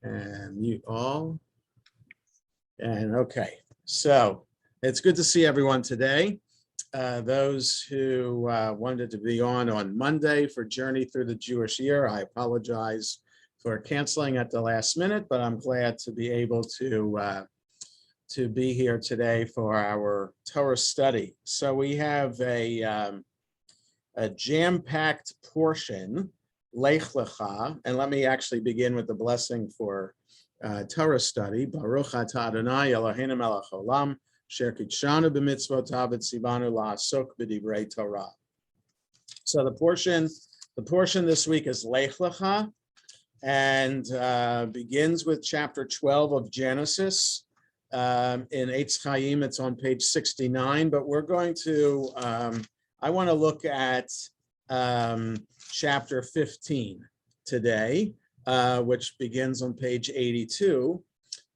And you all. And okay, so it's good to see everyone today. Those who wanted to be on Monday for Journey Through the Jewish Year, I apologize for canceling at the last minute, but I'm glad to be able to be here today for our Torah study. So we have a jam-packed portion, Lech, Lecha, and let me actually begin with the blessing for Torah study. Baruch atah Adonai Eloheinu melech haolam, asher kitshanu b'mitzvotav v'tzivanu la'asok b'divrei Torah. So the portion this week is Lech Lecha, and begins with chapter 12 of Genesis. In Eitz Chaim, it's on page 69, but we're going to, I want to look at chapter 15 today, which begins on page 82.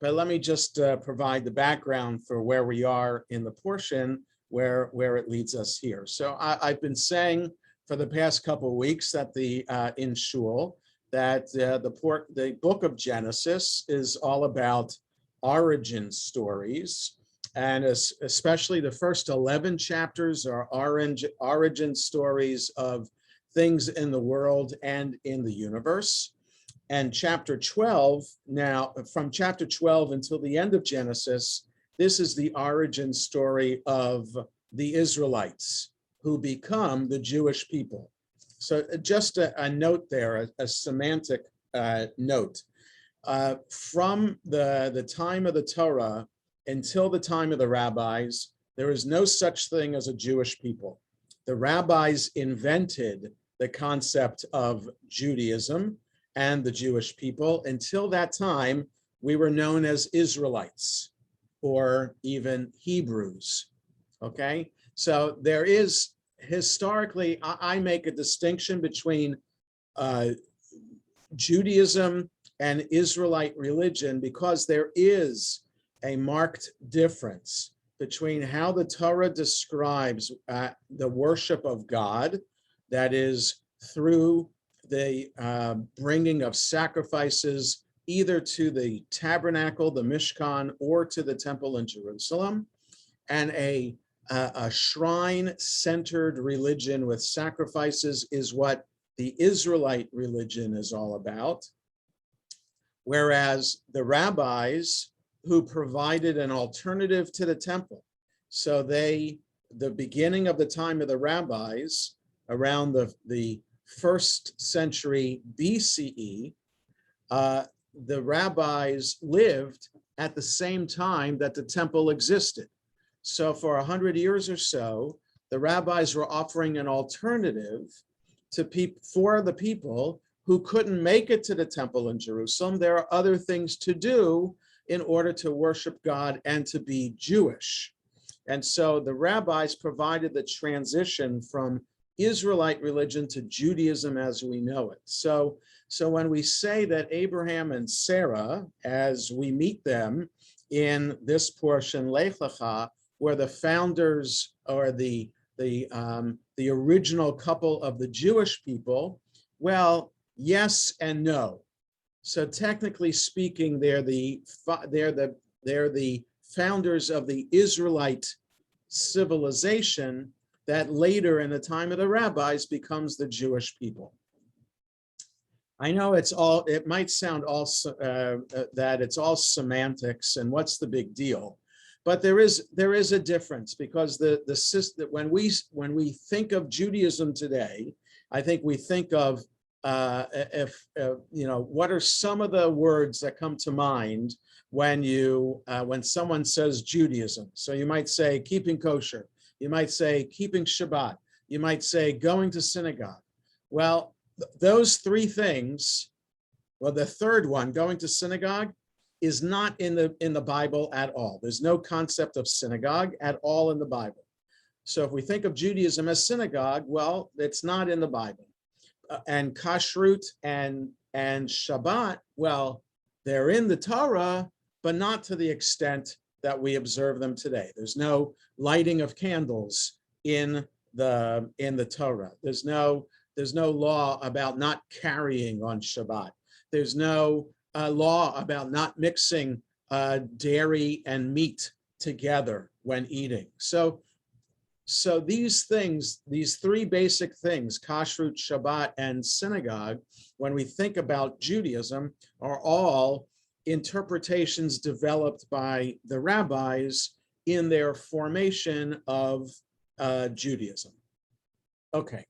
But let me just provide the background for where we are in the portion where it leads us here. So I've been saying for the past couple of weeks that in Shul that the book of Genesis is all about origin stories, and especially the first 11 chapters are origin stories of things in the world and in the universe. And chapter 12, now from chapter 12 until the end of Genesis, this is the origin story of the Israelites who become the Jewish people. So just a note there, a semantic note. From the time of the Torah until the time of the rabbis, there is no such thing as a Jewish people. The rabbis invented the concept of Judaism and the Jewish people. Until that time, we were known as Israelites or even Hebrews, okay? So there is, historically, I make a distinction between Judaism and Israelite religion because there is a marked difference between how the Torah describes the worship of God, that is through the bringing of sacrifices either to the tabernacle, the Mishkan, or to the temple in Jerusalem, and a shrine-centered religion with sacrifices is what the Israelite religion is all about. Whereas the rabbis who provided an alternative to the temple, so the beginning of the time of the rabbis, around the 1st century BCE, the rabbis lived at the same time that the temple existed. So for 100 years or so, the rabbis were offering an alternative for the people who couldn't make it to the temple in Jerusalem. There are other things to do in order to worship God and to be Jewish. And so the rabbis provided the transition from Israelite religion to Judaism as we know it. So when we say that Abraham and Sarah, as we meet them in this portion, Lech Lecha, were the founders or the original couple of the Jewish people, well, yes and no. So technically speaking, they're the founders of the Israelite civilization that later in the time of the rabbis becomes the Jewish people. I know it might sound that it's all semantics and what's the big deal, but there is a difference because the system, when we think of Judaism today, I think we think of what are some of the words that come to mind when someone says Judaism? So you might say keeping kosher, you might say keeping Shabbat, you might say going to synagogue. Well, those three things, well, the third one, going to synagogue, is not in the Bible at all. There's no concept of synagogue at all in the Bible. So if we think of Judaism as synagogue, well, it's not in the Bible. And kashrut and Shabbat, well, they're in the Torah, but not to the extent that we observe them today. There's no lighting of candles in the Torah. There's no law about not carrying on Shabbat. There's no law about not mixing dairy and meat together when eating. So these things, these three basic things, kashrut, Shabbat, and synagogue, when we think about Judaism, are all interpretations developed by the rabbis in their formation of Judaism. Okay,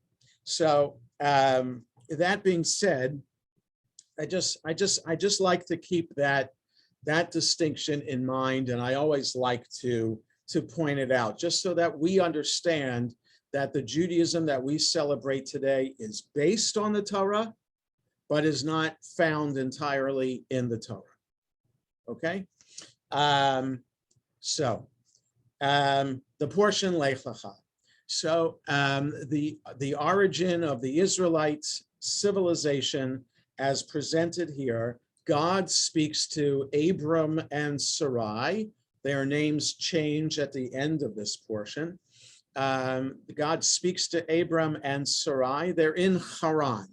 so that being said, I just like to keep that distinction in mind, and I always like to point it out, just so that we understand that the Judaism that we celebrate today is based on the Torah, but is not found entirely in the Torah. Okay, the portion Lecha. So the origin of the Israelite civilization, as presented here, God speaks to Abram and Sarai. Their names change at the end of this portion. God speaks to Abram and Sarai. They're in Haran.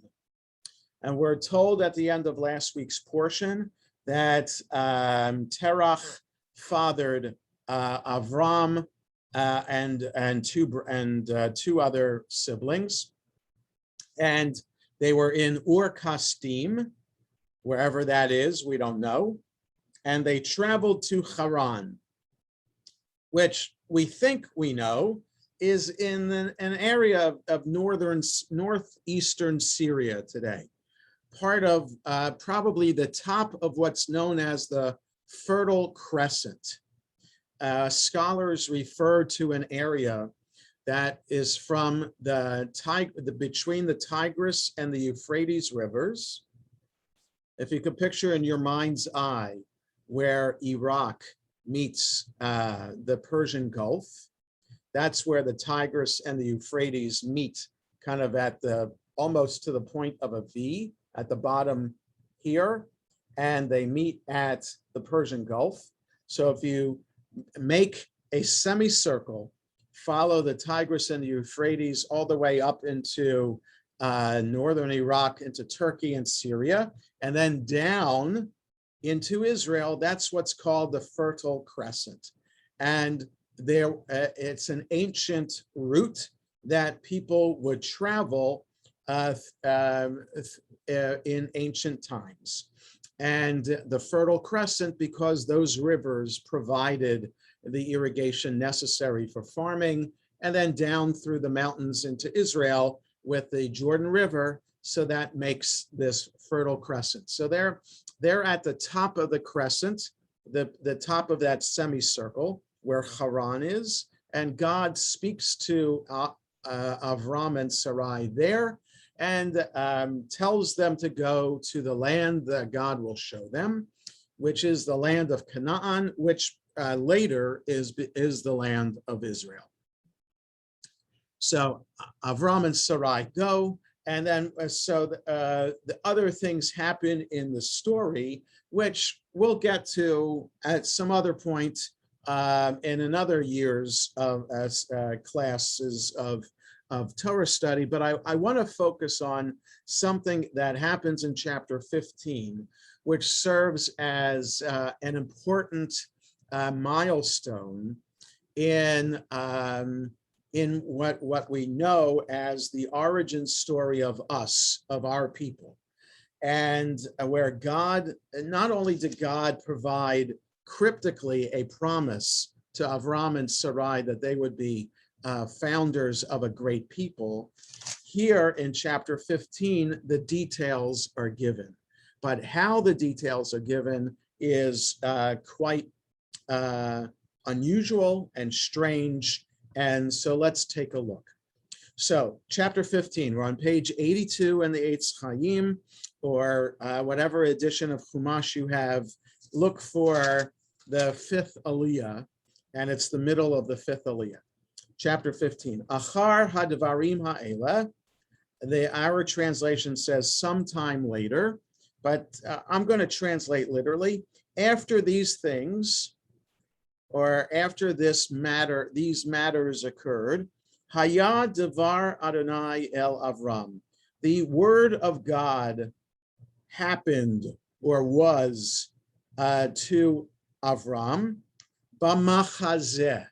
And we're told at the end of last week's portion that Terach fathered Avram and two other siblings. And they were in Ur Kasdim, wherever that is, we don't know. And they traveled to Haran, which we think we know is in an area of northeastern Syria today, part of probably the top of what's known as the Fertile Crescent. Scholars refer to an area that is from between the Tigris and the Euphrates rivers. If you could picture in your mind's eye where Iraq meets the Persian Gulf, that's where the Tigris and the Euphrates meet, kind of at almost to the point of a V at the bottom here, and they meet at the Persian Gulf. So if you make a semicircle, follow the Tigris and the Euphrates all the way up into northern Iraq, into Turkey and Syria, and then down into Israel, that's what's called the Fertile Crescent. And it's an ancient route that people would travel in ancient times. And the Fertile Crescent, because those rivers provided the irrigation necessary for farming, and then down through the mountains into Israel with the Jordan River, so that makes this Fertile Crescent. So they're at the top of the crescent, the top of that semicircle where Haran is, and God speaks to Avram and Sarai there, and tells them to go to the land that God will show them, which is the land of Canaan, which later is the land of Israel. So Avram and Sarai go, and then the other things happen in the story, which we'll get to at some other point in another year's classes of Torah study, but I want to focus on something that happens in chapter 15, which serves as an important milestone in what we know as the origin story of us, of our people, and where God, not only did God provide cryptically a promise to Avram and Sarai that they would be founders of a great people, here in chapter 15, the details are given. But how the details are given is quite unusual and strange. And so let's take a look. So chapter 15, we're on page 82 in the Eitz Chaim, or whatever edition of Chumash you have. Look for the fifth aliyah, and it's the middle of the fifth aliyah. Chapter 15, Achar hadvarim ha'ela. Our translation says sometime later, but I'm going to translate literally. After these things, or after these matters occurred, Haya devar Adonai el Avram. The word of God happened or was to Avram, b'machazeh.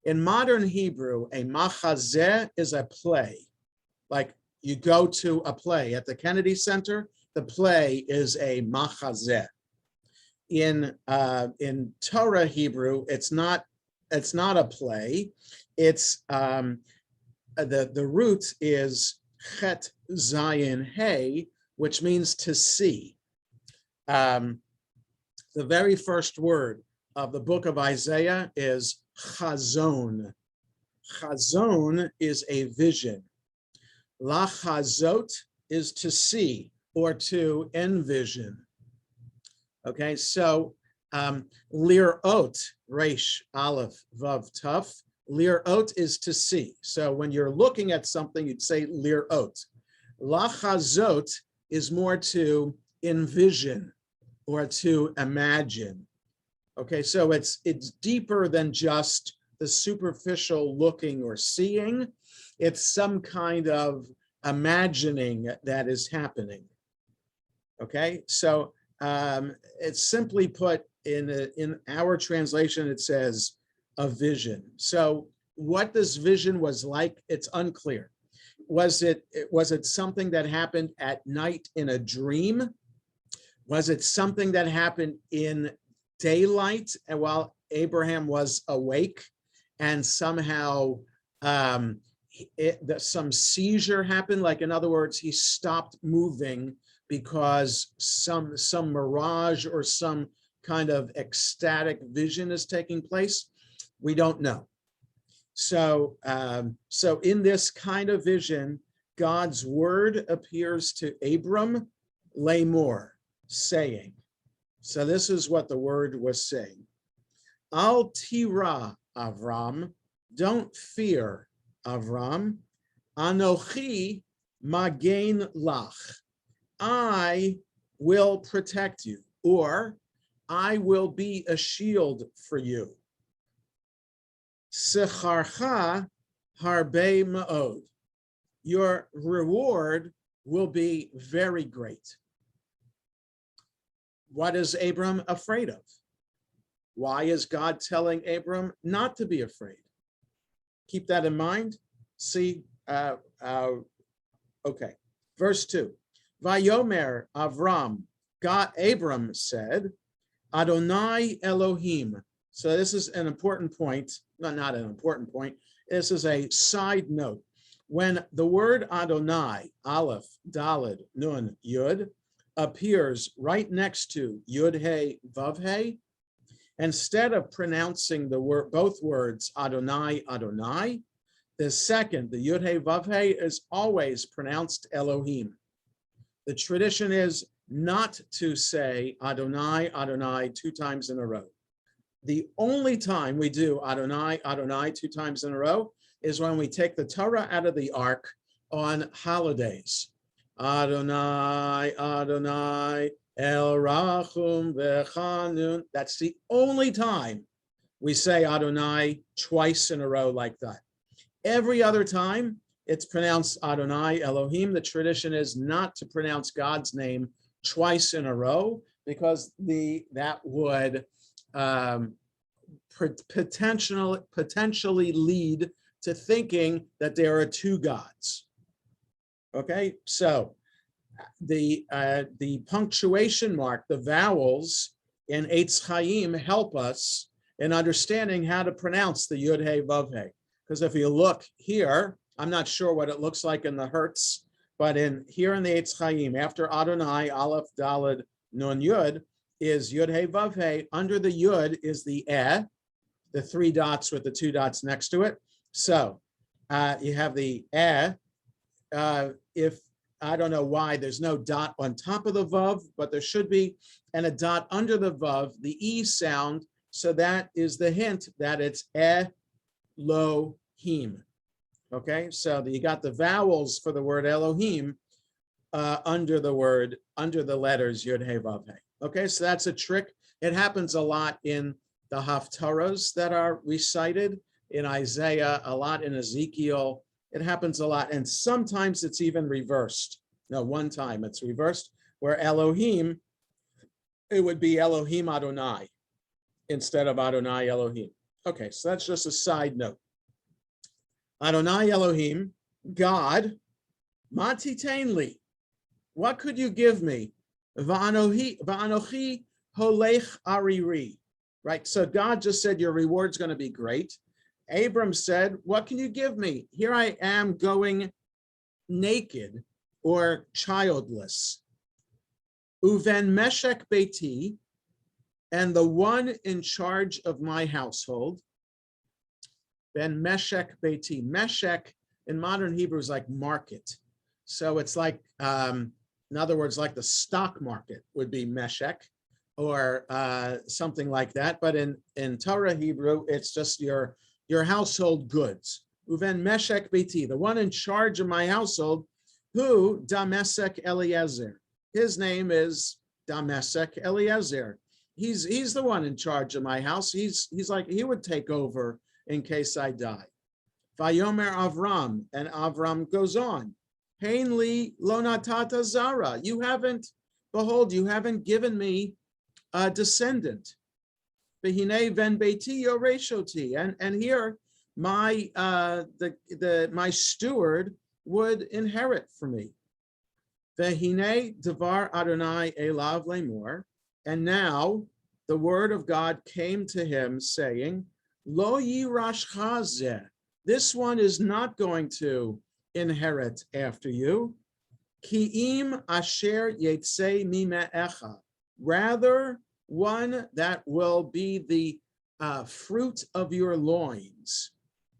In modern Hebrew, a machazeh is a play. Like you go to a play at the Kennedy Center, the play is a machazeh. In Torah Hebrew, it's not a play. It's the root is chet zayin hey, which means to see. The very first word of the book of Isaiah is chazon. Chazon is a vision. Lachazot is to see or to envision. Okay, so lirot, resh, aleph, vav, taf. Lirot is to see. So when you're looking at something, you'd say lirot. Lachazot is more to envision or to imagine. Okay, so it's deeper than just the superficial looking or seeing. It's some kind of imagining that is happening. Okay, so it's simply put in our translation, it says a vision. So what this vision was like, it's unclear. Was it something that happened at night in a dream? Was it something that happened in daylight and while Abraham was awake, and somehow some seizure happened? Like, in other words, he stopped moving because some mirage or some kind of ecstatic vision is taking place? We don't know. So in this kind of vision, God's word appears to Abram, lemor, saying. So this is what the word was saying. Al tira, Avram, don't fear, Avram. Anochi magen lach. I will protect you, or I will be a shield for you. Secharcha harbe ma'od. Your reward will be very great. What is Abram afraid of? Why is God telling Abram not to be afraid? Keep that in mind. See, okay. Verse 2. Vayomer Avram, God, Abram said, Adonai Elohim. So this is an important point. No, not an important point. This is a side note. When the word Adonai, Aleph, Daled, Nun, Yud, appears right next to Yud He, Vav He, instead of pronouncing the word, both words Adonai, Adonai, the second, the Yud He, Vav He, is always pronounced Elohim. The tradition is not to say Adonai, Adonai 2 times in a row. The only time we do Adonai, Adonai 2 times in a row is when we take the Torah out of the ark on holidays. Adonai, Adonai, El Rachum V'Chanun. That's the only time we say Adonai twice in a row like that. Every other time, it's pronounced Adonai Elohim. The tradition is not to pronounce God's name twice in a row because that would potentially lead to thinking that there are 2 gods. Okay, so the punctuation mark, the vowels in Eitz Chaim help us in understanding how to pronounce the Yud He Vav He. Because if you look here, I'm not sure what it looks like in the Hertz, but here in the Eitz Chaim, after Adonai, Aleph, Daled, Nun, Yud, is Yud He Vav He. Under the Yud is the the 3 dots with the 2 dots next to it. So you have the if I don't know why there's no dot on top of the Vav, but there should be, and a dot under the Vav, the E sound. So that is the hint that it's Elohim. Okay, so you got the vowels for the word Elohim under the letters Yud He Vav He. Okay, so that's a trick. It happens a lot in the Haftarahs that are recited in Isaiah, a lot in Ezekiel. It happens a lot, and sometimes it's even reversed. No, one time it's reversed, where Elohim, it would be Elohim Adonai instead of Adonai Elohim. Okay, so that's just a side note. Adonai Elohim, God, Matitainli, what could you give me? Va'anochi holech ariri. Right, so God just said your reward's going to be great. Abram said, what can you give me? Here I am going naked or childless. Uven meshek beiti, and the one in charge of my household. Ben meshek beiti. Meshek in modern Hebrew is like market. So it's like, in other words, like the stock market would be meshek, or something like that. But in Torah Hebrew, it's just your household goods. Uven meshek beiti, the one in charge of my household, who Damesek Eliezer. His name is Damesek Eliezer. He's the one in charge of my house. He's like, he would take over in case I die. Vayomer Avram, and Avram goes on. Hainli lonatata zara. You haven't given me a descendant. V'hinei ven beiti yoreshoti, and here my my steward would inherit for me. V'hinei devar Adonai elav lemor, and now the word of God came to him saying, Lo yirash chazeh, this one is not going to inherit after you. Ki'im asher yetzei mime'echa, rather one that will be the fruit of your loins.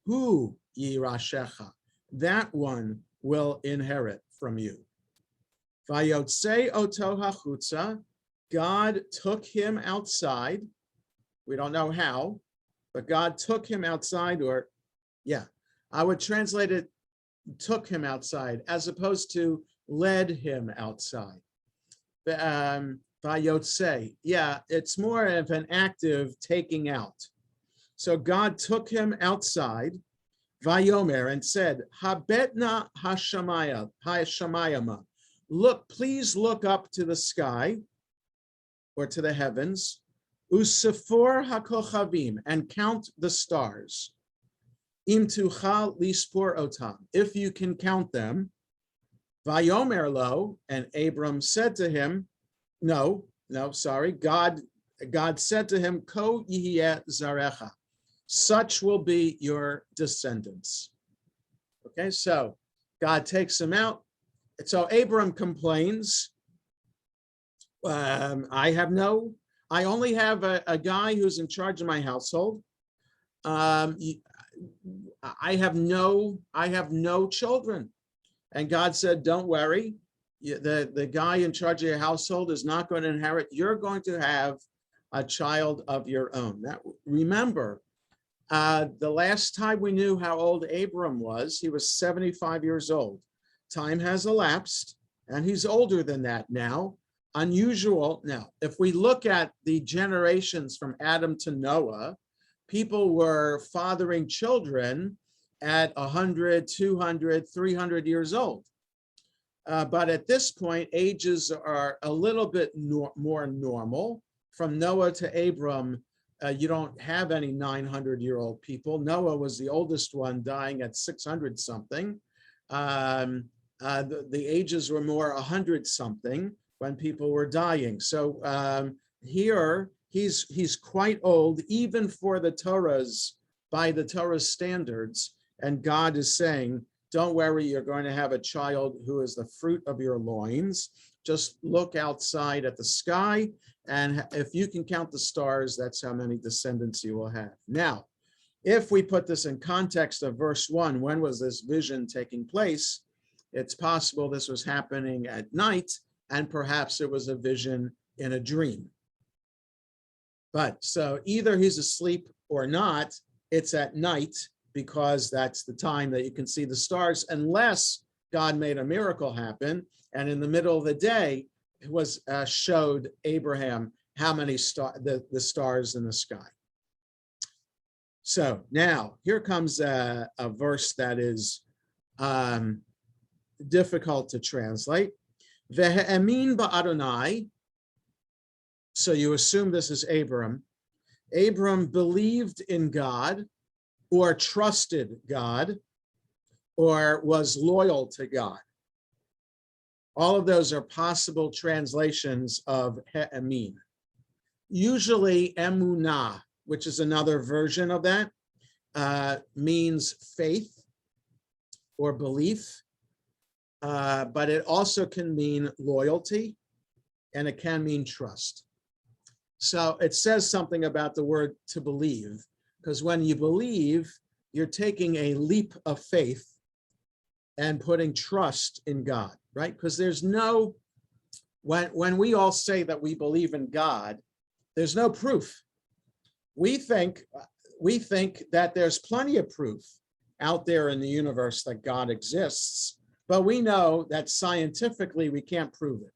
Hu yirashecha, that one will inherit from you. Vayotzei oto hachutza, God took him outside. We don't know how, but God took him outside, or I would translate it, took him outside, as opposed to led him outside. Vayotse, it's more of an active taking out. So God took him outside, Vayomer, and said, Habetna hashamayama, look, please look up to the sky, or to the heavens, Usefor hakochavim, and count the stars. Im tuchal lispor otam, if you can count them. Vayomer lo, and Abram said to him, God said to him, Ko yihye zarecha, such will be your descendants. Okay, so God takes him out. So Abram complains, I only have a guy who's in charge of my household. I have no children. And God said, don't worry. The guy in charge of your household is not going to inherit. You're going to have a child of your own. Remember, the last time we knew how old Abram was, he was 75 years old. Time has elapsed, and he's older than that now. Unusual. Now, if we look at the generations from Adam to Noah, people were fathering children at 100, 200, 300 years old. But at this point, ages are a little bit more normal. From Noah to Abram, you don't have any 900-year-old people. Noah was the oldest one, dying at 600 something. The ages were more 100 something when people were dying. So here he's quite old, even for the Torah's, by the Torah's standards. And God is saying, don't worry, you're going to have a child who is the fruit of your loins. Just look outside at the sky, and if you can count the stars, that's how many descendants you will have. Now, if we put this in context of verse 1, when was this vision taking place? It's possible this was happening at night, and perhaps it was a vision in a dream. But so either he's asleep or not, it's at night, because that's the time that you can see the stars, unless God made a miracle happen, and in the middle of the day, it was showed Abraham how many the stars in the sky. So now here comes a verse that is difficult to translate. Ve'emin ba'Adonai. So you assume this is Abram. Abram believed in God, or trusted God, or was loyal to God. All of those are possible translations of he'emin. Usually emunah, which is another version of that, means faith or belief, but it also can mean loyalty, and it can mean trust. So it says something about the word to believe, because when you believe, you're taking a leap of faith and putting trust in God, right? Because there's no, when we all say that we believe in God, there's no proof. We think that there's plenty of proof out there in the universe that God exists, but we know that scientifically we can't prove it.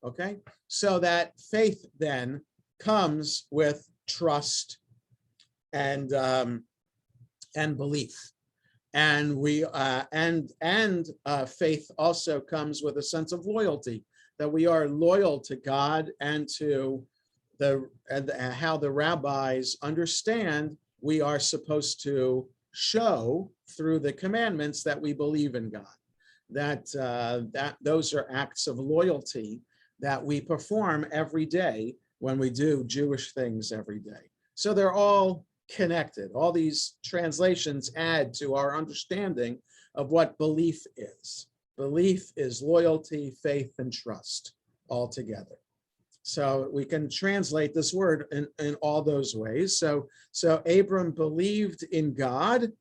Okay, so that faith then comes with trust and belief, and faith also comes with a sense of loyalty, that we are loyal to God and to how the rabbis understand we are supposed to show through the commandments that we believe in God. That those are acts of loyalty that we perform every day when we do Jewish things every day. So they're all connected. All these translations add to our understanding of what belief is. Belief is loyalty, faith, and trust all together. So we can translate this word in all those ways. So Abram believed in God.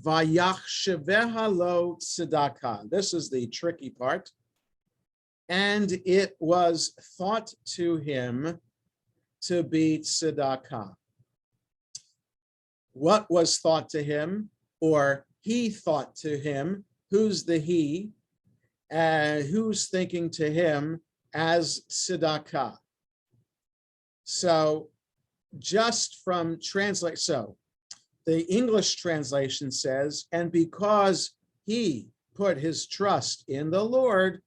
Vayachsheveha lo tzedakah. This is the tricky part. And it was thought to him to be tzedakah. What was thought to him, or he thought to him? Who's the he? Who's thinking to him as tzedakah? So just from translate, so the English translation says, and because he put his trust in the Lord,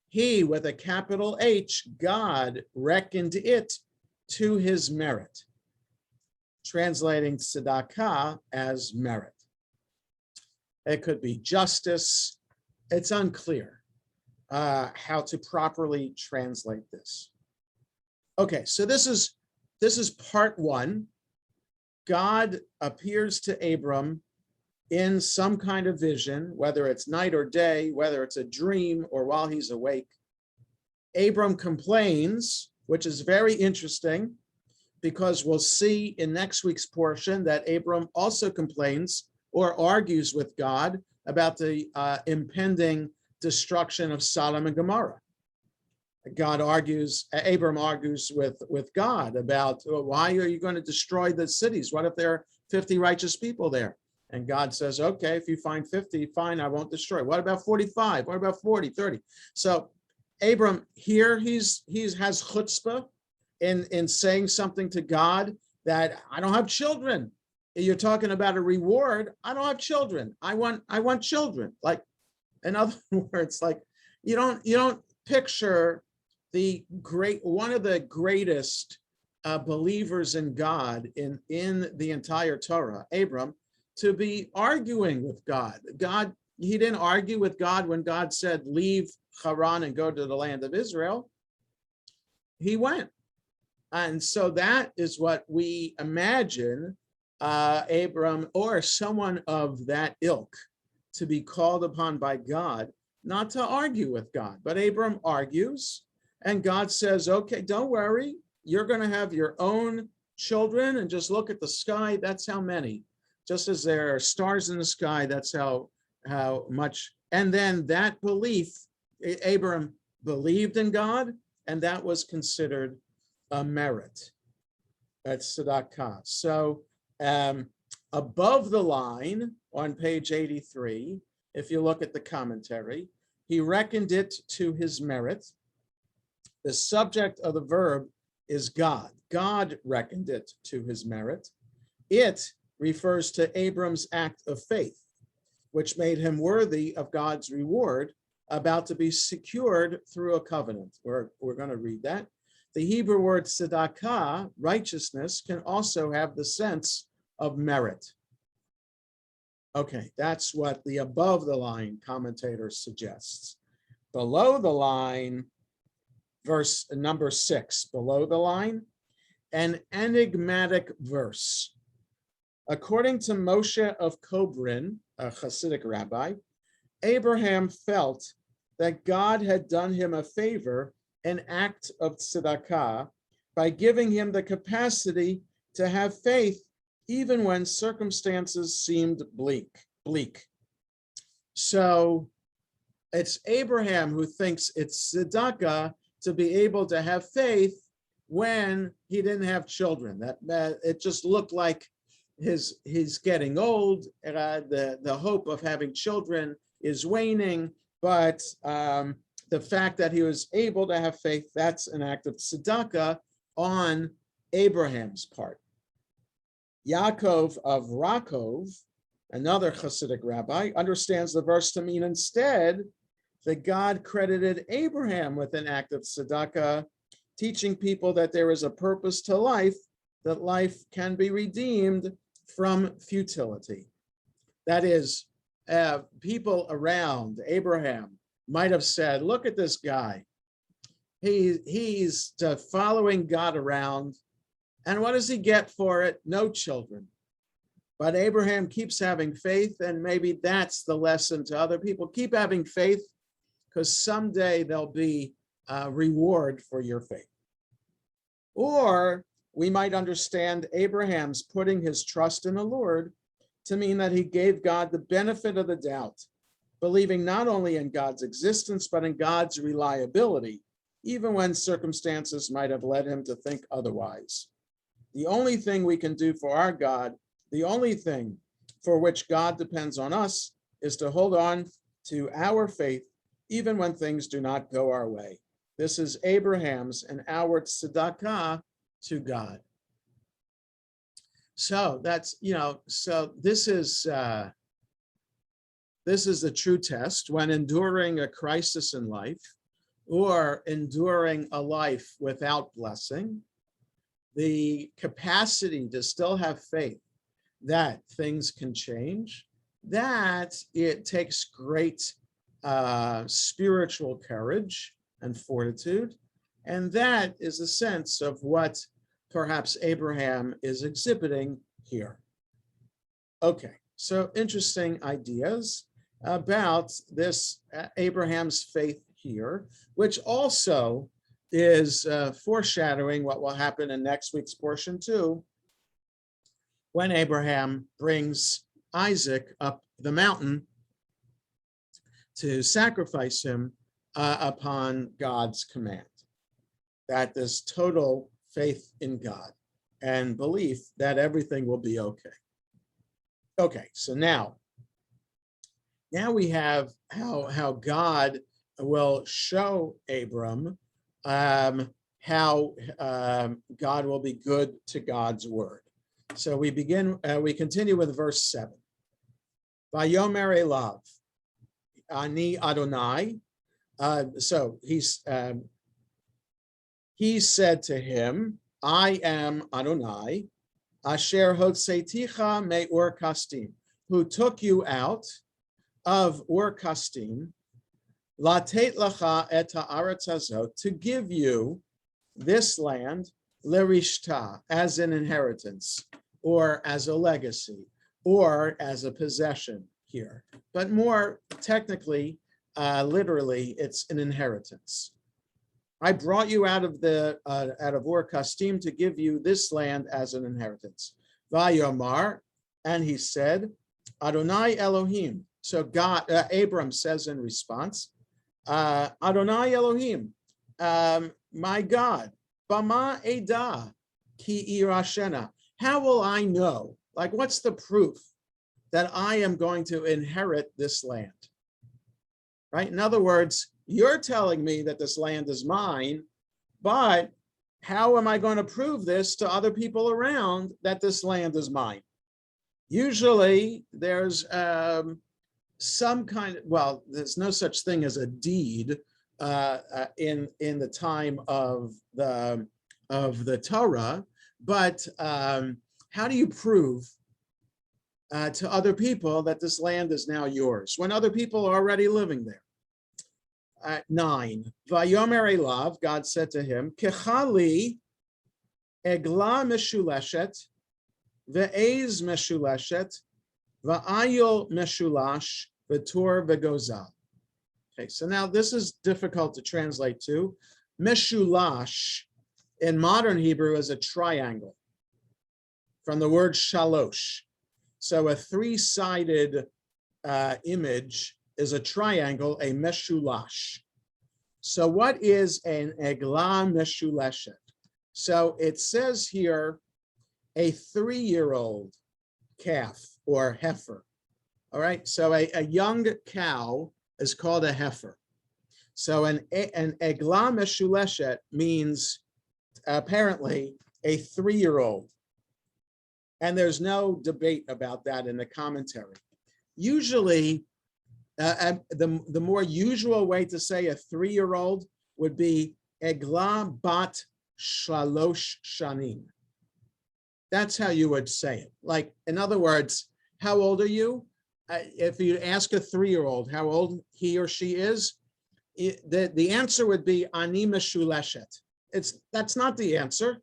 he, with a capital H, God, reckoned it to his merit, translating tzedakah as merit. It could be justice. It's unclear how to properly translate this. Okay, so this is part one. God appears to Abram in some kind of vision, whether it's night or day, whether it's a dream or while he's awake. Abram complains, which is very interesting, because we'll see in next week's portion that Abram also complains or argues with God about the impending destruction of Sodom and Gomorrah. Abram argues with God about, well, why are you going to destroy the cities? What if there are 50 righteous people there? And God says, okay, if you find 50, fine, I won't destroy. What about 45? What about 40, 30? So Abram here, he has chutzpah in saying something to God that I don't have children. You're talking about a reward. I don't have children. I want children. Like, in other words, like you don't picture one of the greatest believers in God in the entire Torah, Abram, to be arguing with God. He didn't argue with God when God said, leave Haran and go to the land of Israel. He went. And so that is what we imagine Abram or someone of that ilk to be called upon by God, not to argue with God. But Abram argues, and God says, okay, don't worry. You're going to have your own children, and just look at the sky. That's how many. Just as there are stars in the sky, that's how much. And then that belief, Abram believed in God, and that was considered a merit. That's tzedakah. So above the line on page 83, if you look at the commentary, he reckoned it to his merit. The subject of the verb is God. God reckoned it to his merit. It refers to Abram's act of faith, which made him worthy of God's reward about to be secured through a covenant. We're going to read that. The Hebrew word tzedakah, righteousness, can also have the sense of merit. Okay, that's what the above the line commentator suggests. Below the line, verse number 6, below the line, an enigmatic verse. According to Moshe of Kobrin, a Hasidic rabbi, Abraham felt that God had done him a favor, an act of tzedakah, by giving him the capacity to have faith even when circumstances seemed bleak. So it's Abraham who thinks it's tzedakah to be able to have faith when he didn't have children. That it just looked like he's getting old. The hope of having children is waning, but the fact that he was able to have faith, that's an act of tzedakah on Abraham's part. Yaakov of Rakov, another Hasidic rabbi, understands the verse to mean instead that God credited Abraham with an act of tzedakah, teaching people that there is a purpose to life, that life can be redeemed from futility. That is, people around Abraham might have said, look at this guy. He's following God around, and what does he get for it? No children. But Abraham keeps having faith, and maybe that's the lesson to other people. Keep having faith, because someday there'll be a reward for your faith. Or we might understand Abraham's putting his trust in the Lord to mean that he gave God the benefit of the doubt, believing not only in God's existence, but in God's reliability, even when circumstances might have led him to think otherwise. The only thing we can do for our God, the only thing for which God depends on us, is to hold on to our faith, even when things do not go our way. This is Abraham's and our tzedakah to God. So that's, so this is the true test when enduring a crisis in life or enduring a life without blessing. The capacity to still have faith that things can change, that it takes great spiritual courage and fortitude. And that is a sense of what perhaps Abraham is exhibiting here. Okay, so interesting ideas about this Abraham's faith here, which also is foreshadowing what will happen in next week's portion too, when Abraham brings Isaac up the mountain to sacrifice him upon God's command. That this total faith in God and belief that everything will be okay. Okay, so now we have how God will show Abram how God will be good to God's word. So we continue with verse 7. Vayomer elav, ani Adonai. So he said to him, I am Adonai, asher hotzeiticha me'ur kasdim, who took you out of Ur Kasdim, latet lacha et haaretz hazot, to give you this land, lerishta, as an inheritance, or as a legacy, or as a possession here. But more technically, literally, it's an inheritance. I brought you out of Ur Kasdim to give you this land as an inheritance. Vayomar, and he said, Adonai Elohim. So God, Abram says in response, Adonai Elohim, my God, Bama Eda ki irashena. How will I know? Like, what's the proof that I am going to inherit this land? Right? In other words, you're telling me that this land is mine, but how am I going to prove this to other people around that this land is mine? Usually there's some kind of, well, there's no such thing as a deed in the time of the Torah, but how do you prove to other people that this land is now yours when other people are already living there? 9. Vayomer elav, God said to him, Kechali egla meshuleshet, ve'ez meshuleshet, va'ayil meshulash, v'tor v'gozal. Okay, so now this is difficult to translate to. Meshulash in modern Hebrew is a triangle from the word shalosh. So a three-sided image is a triangle, a meshulash. So what is an eglah meshuleshet? So it says here a 3-year-old calf or heifer. All right, so a young cow is called a heifer. So an eglah meshuleshet means apparently a 3-year-old. And there's no debate about that in the commentary. Usually, the more usual way to say a 3-year-old would be eglah bat shalosh shanim. That's how you would say it. Like, in other words, how old are you? If you ask a 3-year-old how old he or she is, the answer would be ani meshuleshet. That's not the answer.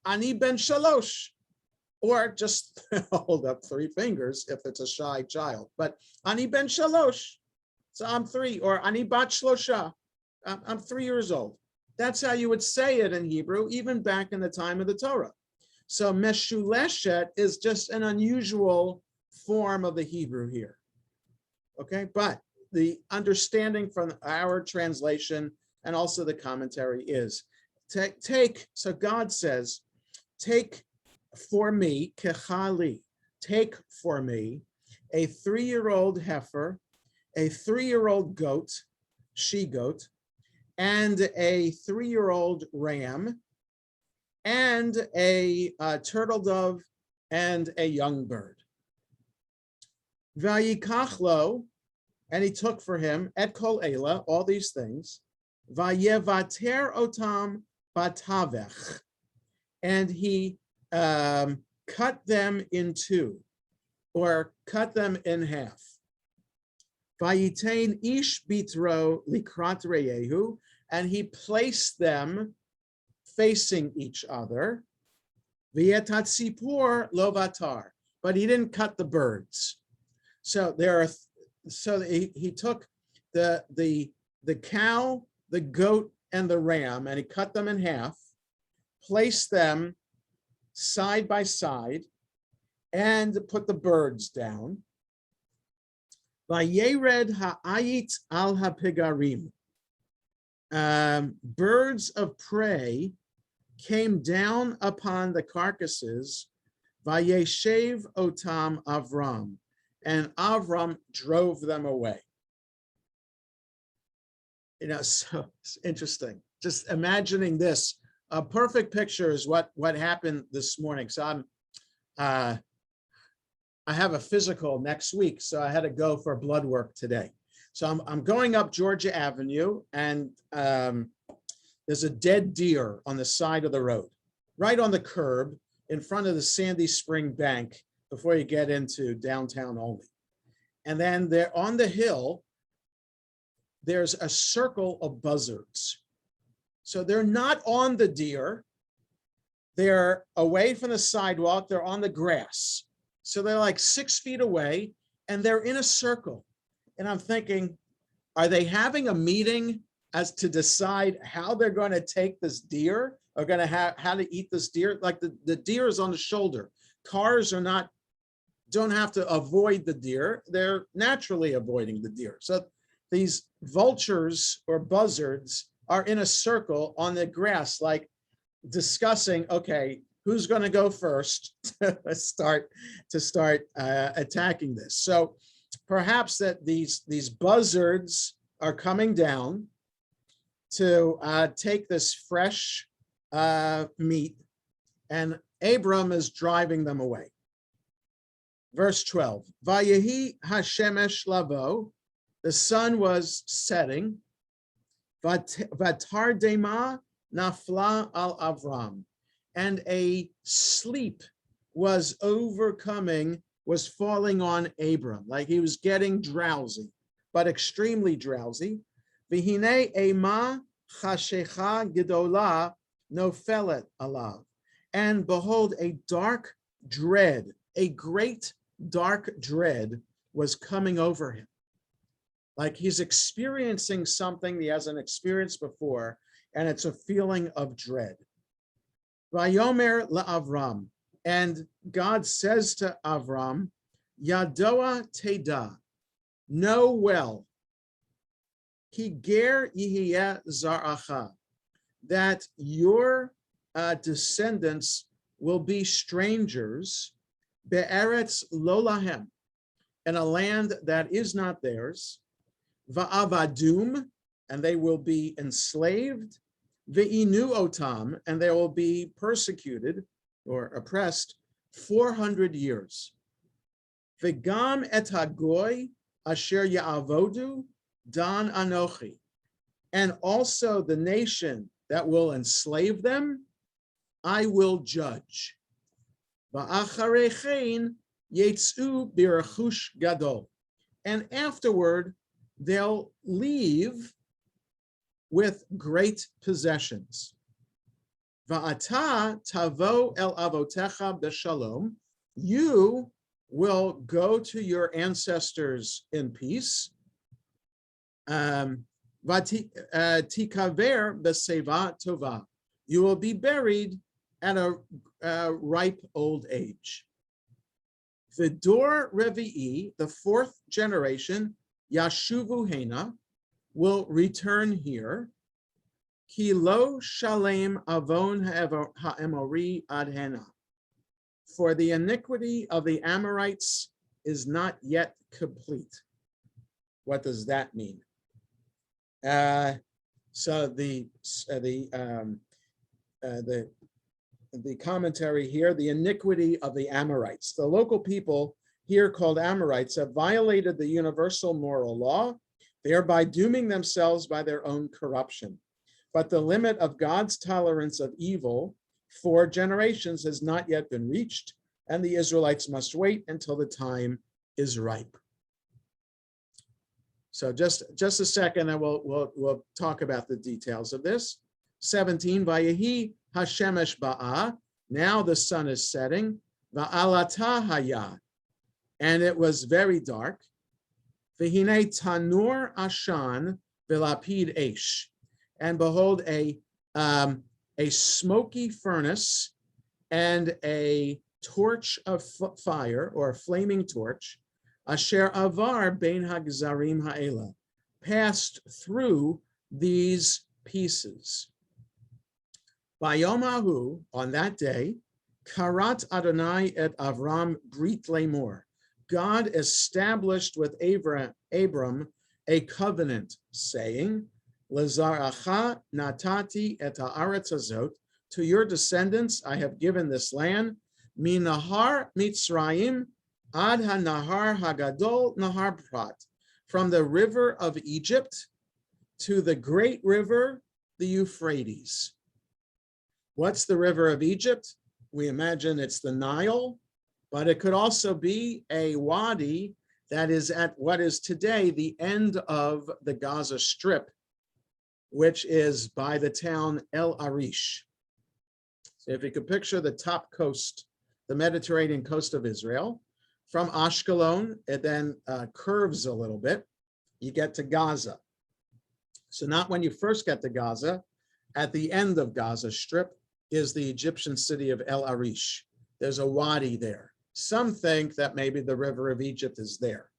Ani ben shalosh. Or just hold up 3 fingers if it's a shy child. But ani ben shalosh, so I'm 3. Or ani bat shlosha, I'm 3 years old. That's how you would say it in Hebrew, even back in the time of the Torah. So meshuleshet is just an unusual form of the Hebrew here. Okay, but the understanding from our translation and also the commentary is so God says, take for me, kechali, take for me a 3-year-old heifer, a 3-year-old goat, she-goat, and a 3-year-old ram, and a turtle dove, and a young bird. Vayikachlo, and he took for him et kol ela, all these things, vayevater otam batavech, and he cut them in 2, or cut them in half. Vayitain ish bitro likrat reyehu, and he placed them facing each other. V'yetat sipur lovatar, but he didn't cut the birds. So he took the cow, the goat, and the ram, and he cut them in half, placed them side by side, and put the birds down. Vayered ha'ayit al hapigarim. Birds of prey came down upon the carcasses. Vayeshev otam Avram, and Avram drove them away. So it's interesting. Just imagining this. A perfect picture is what happened this morning. So I have a physical next week, so I had to go for blood work today. So I'm going up Georgia Avenue, and there's a dead deer on the side of the road, right on the curb in front of the Sandy Spring Bank before you get into downtown Olney. And then there on the hill, there's a circle of buzzards. So they're not on the deer. They're away from the sidewalk. They're on the grass. So they're like 6 feet away, and they're in a circle. And I'm thinking, are they having a meeting as to decide how they're going to take this deer, or going to have how to eat this deer? Like the deer is on the shoulder. Cars don't have to avoid the deer. They're naturally avoiding the deer. So these vultures or buzzards are in a circle on the grass, like discussing, okay, who's going to go first to start attacking this. So perhaps that these buzzards are coming down to take this fresh meat, and Abram is driving them away. Verse 12. Vayehi hashemesh lavo. The sun was setting. Vatar dema nafla al Avram. And a sleep was falling on Abram, like he was getting drowsy, but extremely drowsy. Vihine ema chashecha gedola nofelet alav. And behold, a dark dread, a great dark dread was coming over him. Like he's experiencing something he hasn't experienced before, and it's a feeling of dread. Vayomer la'Avram, and God says to Avram, Yadoa teda, know well, ki ger yihiyeh zaracha, that your descendants will be strangers, be'eretz lo lahem, in a land that is not theirs, va'avadum, and they will be enslaved, ve'inu otam, and they will be persecuted or oppressed 400 years. V'gam et hagoy asher ya'avodu dan anochi, and also the nation that will enslave them, I will judge. Va'acharechein yetzu birachush gadol, and afterward they'll leave with great possessions. Va'ata tavo el avotecha b'shalom, you will go to your ancestors in peace. Tikaver b'seva tova, you will be buried at a ripe old age. V'dor revi'i, the fourth generation, Yashuvu Hena, will return here. Ki lo shalem avon ha'emori ad hena, for the iniquity of the Amorites is not yet complete. What does that mean? So the commentary here, the iniquity of the Amorites. The local people here called Amorites have violated the universal moral law, thereby dooming themselves by their own corruption. But the limit of God's tolerance of evil for generations has not yet been reached, and the Israelites must wait until the time is ripe. So just a second, and we'll talk about the details of this. 17, Vayehi hashemesh ba'a, now the sun is setting, va'alata haya, and it was very dark. V'hine tanur ashan v'lapid eish, and behold, a smoky furnace and a torch of fire, or a flaming torch, asher avar bein hagzarim ha'ela, passed through these pieces. Bayomahu, on that day, karat Adonai et Avram brit lemor, God established with Abram a covenant, saying, Lezaracha natati et haaretz hazot, to your descendants I have given this land, minahar Mitzrayim ad hanahar hagadol nahar prat, from the river of Egypt to the great river, the Euphrates. What's the river of Egypt? We imagine it's the Nile, but it could also be a wadi that is at what is today the end of the Gaza Strip, which is by the town El Arish. So if you could picture the top coast, the Mediterranean coast of Israel, from Ashkelon, it then curves a little bit, you get to Gaza. So not when you first get to Gaza, at the end of Gaza Strip is the Egyptian city of El Arish. There's a wadi there. Some think that maybe the river of Egypt is there.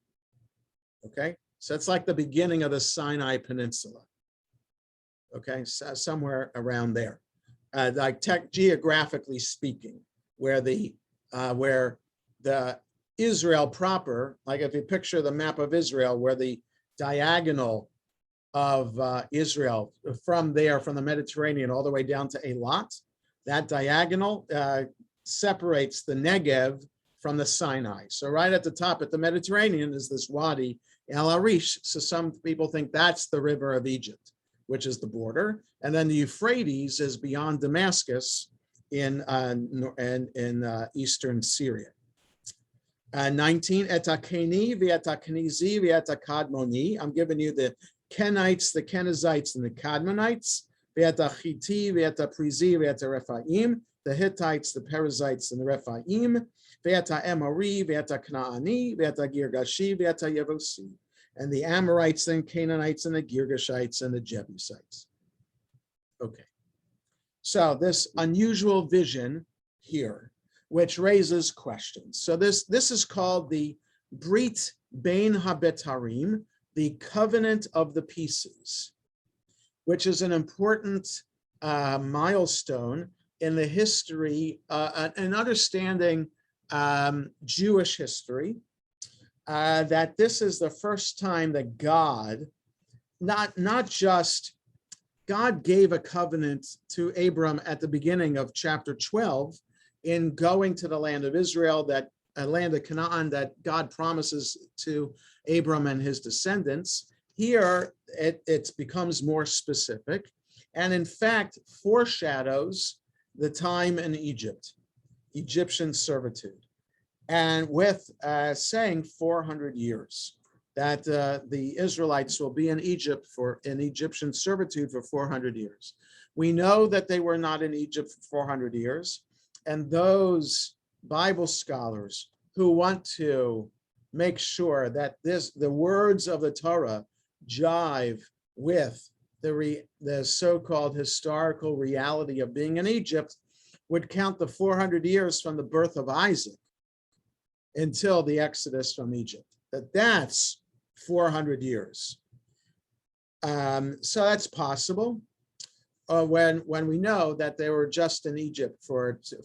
Okay, so it's like the beginning of the Sinai Peninsula. Okay, so somewhere around there, geographically speaking, where the Israel proper, like if you picture the map of Israel, where the diagonal of Israel from the Mediterranean all the way down to Eilat, that diagonal separates the Negev from the Sinai. So right at the top at the Mediterranean is this Wadi El Arish. So some people think that's the river of Egypt, which is the border. And then the Euphrates is beyond Damascus in eastern Syria. 19, Eta Keni, Vieta Kenizi, Vieta Kadmoni. I'm giving you the Kenites, the Kenizzites, and the Kadmonites. Vieta Chiti, Vieta Prizi, Vieta Rephaim. The Hittites, the Perizzites, and the Rephaim. Vieta Emori, Vieta Knaani, Vieta Girgashi, Vieta Yevusi. And the Amorites, and Canaanites, and the Girgashites, and the Jebusites. Okay. So this unusual vision here, which raises questions. So this is called the Brit Bein HaBetarim, the covenant of the pieces, which is an important milestone in the history and understanding Jewish history, that this is the first time that God, not just God gave a covenant to Abram at the beginning of chapter 12 in going to the land of Israel, that land of Canaan that God promises to Abram and his descendants. Here, it becomes more specific, and in fact foreshadows the time in Egypt, Egyptian servitude, and with saying 400 years, that the Israelites will be in Egypt in Egyptian servitude for 400 years. We know that they were not in Egypt for 400 years, and those Bible scholars who want to make sure that the words of the Torah jive with the so-called historical reality of being in Egypt would count the 400 years from the birth of Isaac until the Exodus from Egypt. That's 400 years. So that's possible when we know that they were just in Egypt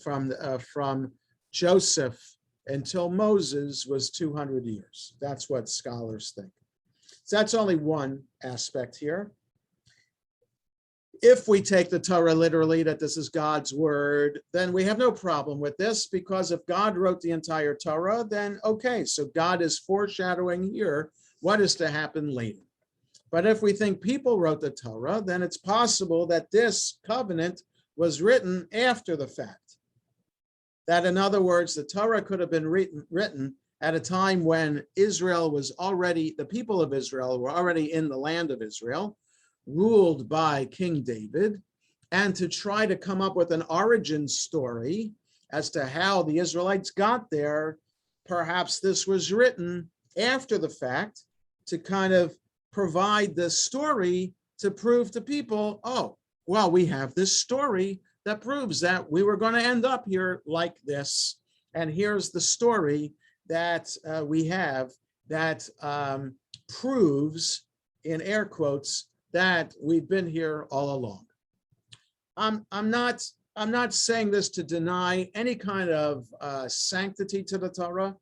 from Joseph until Moses was 200 years. That's what scholars think. So that's only one aspect here. If we take the Torah literally, that this is God's word, then we have no problem with this, because if God wrote the entire Torah, then okay, so God is foreshadowing here what is to happen later. But if we think people wrote the Torah, then it's possible that this covenant was written after the fact. That, in other words, the Torah could have been written at a time when Israel was already, the people of Israel were already in the land of Israel, ruled by King David, and to try to come up with an origin story as to how the Israelites got there, perhaps this was written after the fact to kind of provide the story to prove to people, oh, well, we have this story that proves that we were going to end up here like this. And here's the story that we have that proves, in air quotes, that we've been here all along. I'm not saying this to deny any kind of sanctity to the Torah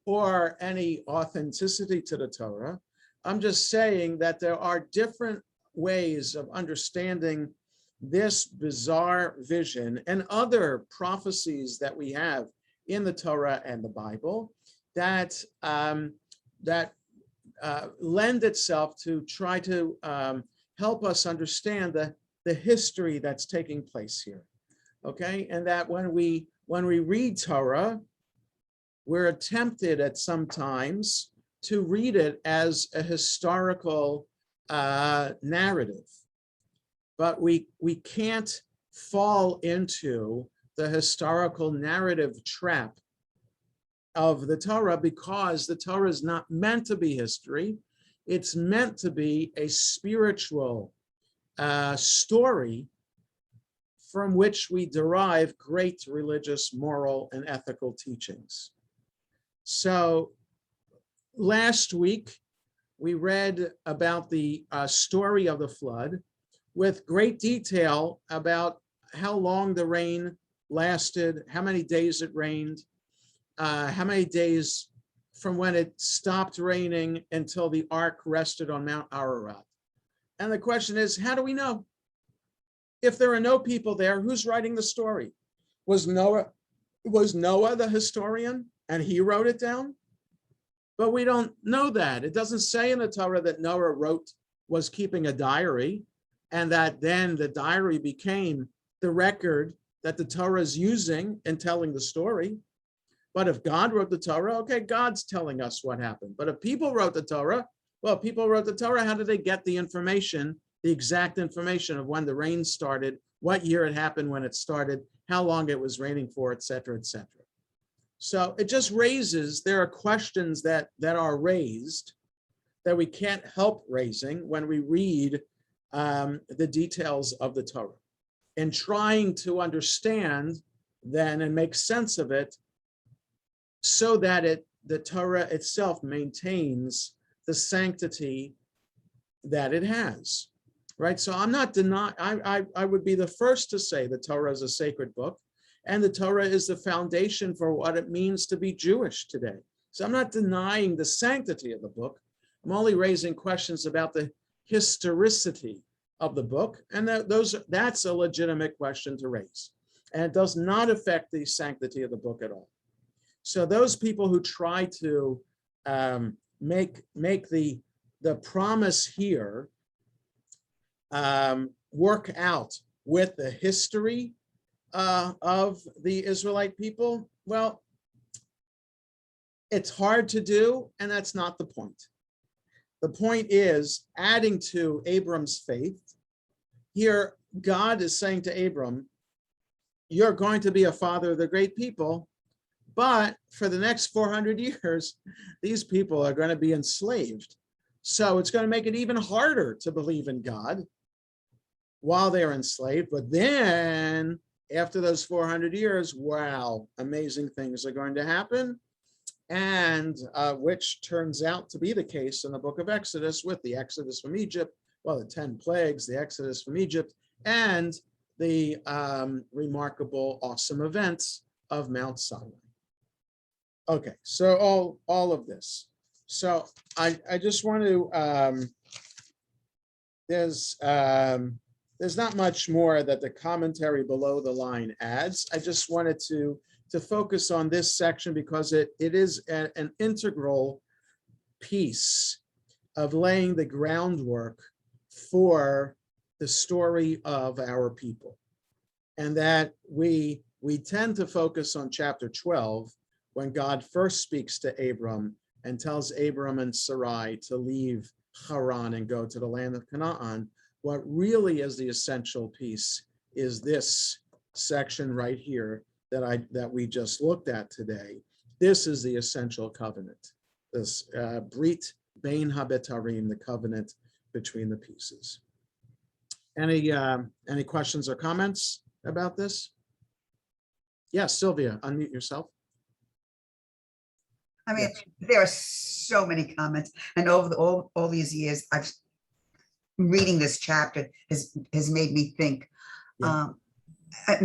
or any authenticity to the Torah. I'm just saying that there are different ways of understanding this bizarre vision and other prophecies that we have in the Torah and the Bible that lend itself to try to help us understand the history that's taking place here, okay? And that when we read Torah, we're tempted at some times to read it as a historical narrative, but we can't fall into the historical narrative trap of the Torah, because the Torah is not meant to be history. It's meant to be a spiritual story from which we derive great religious, moral, and ethical teachings. So last week, we read about the story of the flood with great detail about how long the rain lasted, how many days it rained, how many days from when it stopped raining until the ark rested on Mount Ararat. And the question is, how do we know? If there are no people there, who's writing the story? Was Noah the historian? and he wrote it down? But we don't know that. It doesn't say in the Torah that Noah was keeping a diary, and that then the diary became the record that the Torah is using in telling the story. But if God wrote the Torah, okay, God's telling us what happened. But if people wrote the Torah, well, people wrote the Torah, how did they get the information, the exact information of when the rain started, what year it happened when it started, how long it was raining for, et cetera, et cetera. So it just raises, there are questions that are raised that we can't help raising when we read the details of the Torah, and trying to understand then and make sense of it so that the Torah itself maintains the sanctity that it has, right? So I'm not denying, I would be the first to say the Torah is a sacred book, and the Torah is the foundation for what it means to be Jewish today. So I'm not denying the sanctity of the book. I'm only raising questions about the historicity of the book, and that's a legitimate question to raise. And it does not affect the sanctity of the book at all. So those people who try to make the promise here work out with the history of the Israelite people, well, it's hard to do, and that's not the point. The point is adding to Abram's faith. Here, God is saying to Abram, you're going to be a father of the great people, but for the next 400 years, these people are going to be enslaved. So it's going to make it even harder to believe in God while they're enslaved. But then after those 400 years, wow, amazing things are going to happen. And which turns out to be the case in the book of Exodus, with the Exodus from Egypt, well, the 10 plagues, the Exodus from Egypt, and the remarkable, awesome events of Mount Sinai. Okay, so all of this. So I just want to, there's not much more that the commentary below the line adds. I just wanted to focus on this section because it is an integral piece of laying the groundwork for the story of our people. And that we tend to focus on chapter 12 when God first speaks to Abram and tells Abram and Sarai to leave Haran and go to the land of Canaan. What really is the essential piece is this section right here that we just looked at today. This is the essential covenant, this Brit Bein HaBetarim, the covenant between the pieces. Any questions or comments about this? Yes, Sylvia, unmute yourself. I mean, yes. There are so many comments, and over all these years, reading this chapter has made me think. Yeah. I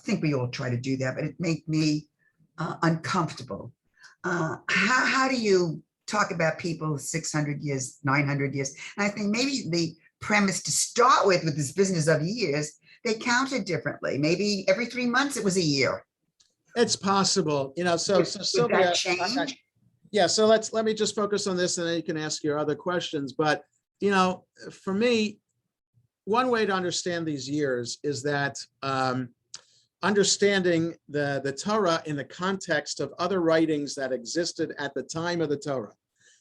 think we all try to do that, but it made me uncomfortable. How do you talk about people 600 years, 900 years? And I think maybe the premise to start with this business of years, they counted differently. Maybe every 3 months it was a year. It's possible, so Sylvia, that change? Yeah, so let me just focus on this and then you can ask your other questions. But, for me, one way to understand these years is that understanding the Torah in the context of other writings that existed at the time of the Torah.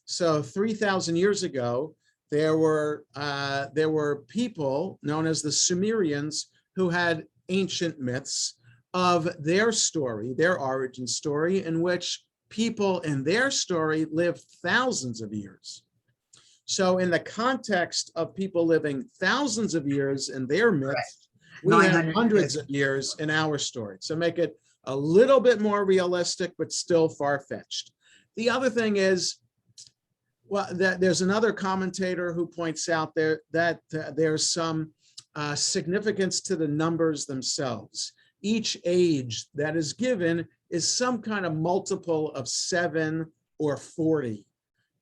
So 3,000 years ago, there were people known as the Sumerians who had ancient myths of their story, their origin story, in which people in their story lived thousands of years. So in the context of people living thousands of years in their myths, we have hundreds of years in our story. So make it a little bit more realistic, but still far-fetched. The other thing is, well, there's another commentator who points out there that there's some significance to the numbers themselves. Each age that is given is some kind of multiple of 7 or 40.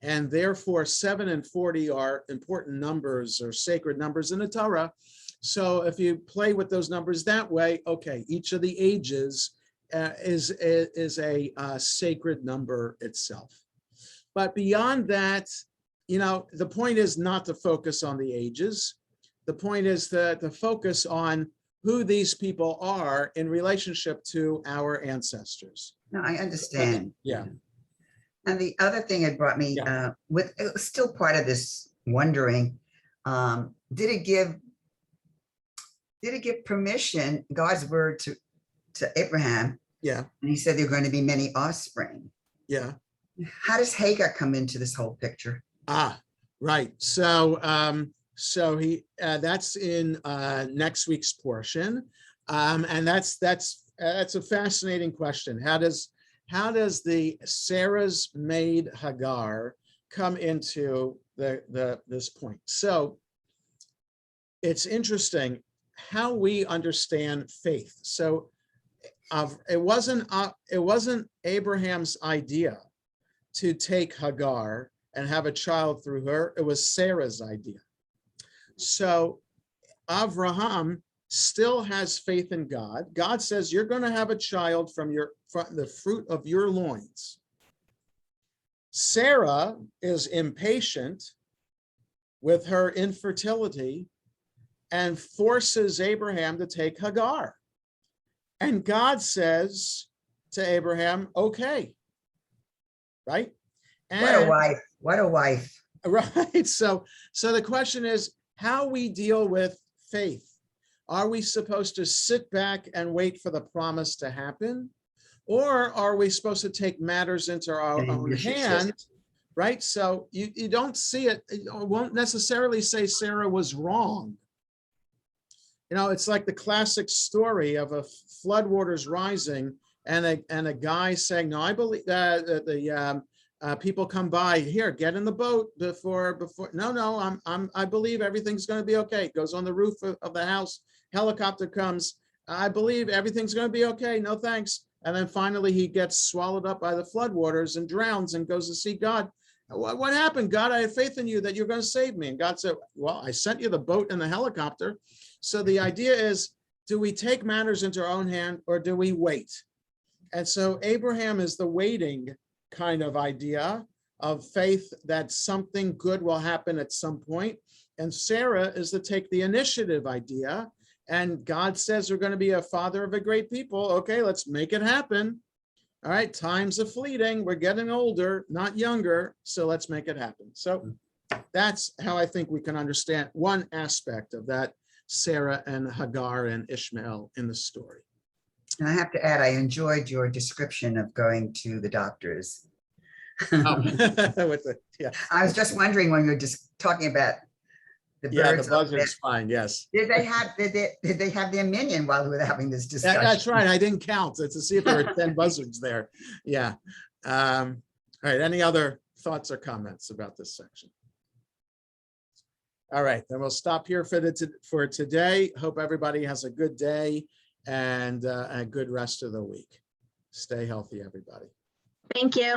And therefore 7 and 40 are important numbers or sacred numbers in the Torah. So if you play with those numbers that way, okay, each of the ages is a sacred number itself. But beyond that, the point is not to focus on the ages. The point is to focus on who these people are in relationship to our ancestors. No, I understand. Yeah. And the other thing it brought me, it was still part of this wondering, did it give permission, God's word to Abraham? Yeah. And he said there are going to be many offspring. Yeah. How does Hagar come into this whole picture? Right. So he that's in next week's portion, and that's a fascinating question. How does the Sarah's maid Hagar come into this point? So it's interesting how we understand faith. So it wasn't Abraham's idea to take Hagar and have a child through her. It was Sarah's idea. So Abraham still has faith in God. God says, you're going to have a child from the fruit of your loins. Sarah is impatient with her infertility and forces Abraham to take Hagar. And God says to Abraham, okay, right? And, what a wife, what a wife. Right, so the question is how we deal with faith. Are we supposed to sit back and wait for the promise to happen? Or are we supposed to take matters into our own hand, right? So you don't see it, won't necessarily say Sarah was wrong. It's like the classic story of a floodwaters rising and a guy saying, no, I believe that the people come by here, get in the boat before, no, I believe everything's going to be okay. Goes on the roof of the house, helicopter comes. I believe everything's going to be okay. No, thanks. And then finally he gets swallowed up by the floodwaters and drowns and goes to see God. What happened? God, I have faith in you that you're going to save me. And God said, well, I sent you the boat and the helicopter. So the idea is, do we take matters into our own hand or do we wait? And so Abraham is the waiting kind of idea of faith that something good will happen at some point. And Sarah is to take the initiative idea. And God says we're going to be a father of a great people. Okay, let's make it happen. All right, times are fleeting. We're getting older, not younger. So let's make it happen. So that's how I think we can understand one aspect of that Sarah and Hagar and Ishmael in the story. And I have to add, I enjoyed your description of going to the doctors. I was just wondering when you were just talking about the birds. The buzzard's fine. Yes. Did they have their minion while we were having this discussion? That's right. I didn't count to see if there were 10 buzzards there. Yeah. All right. Any other thoughts or comments about this section? All right, then we'll stop here for today. Hope everybody has a good day and a good rest of the week. Stay healthy, everybody. Thank you.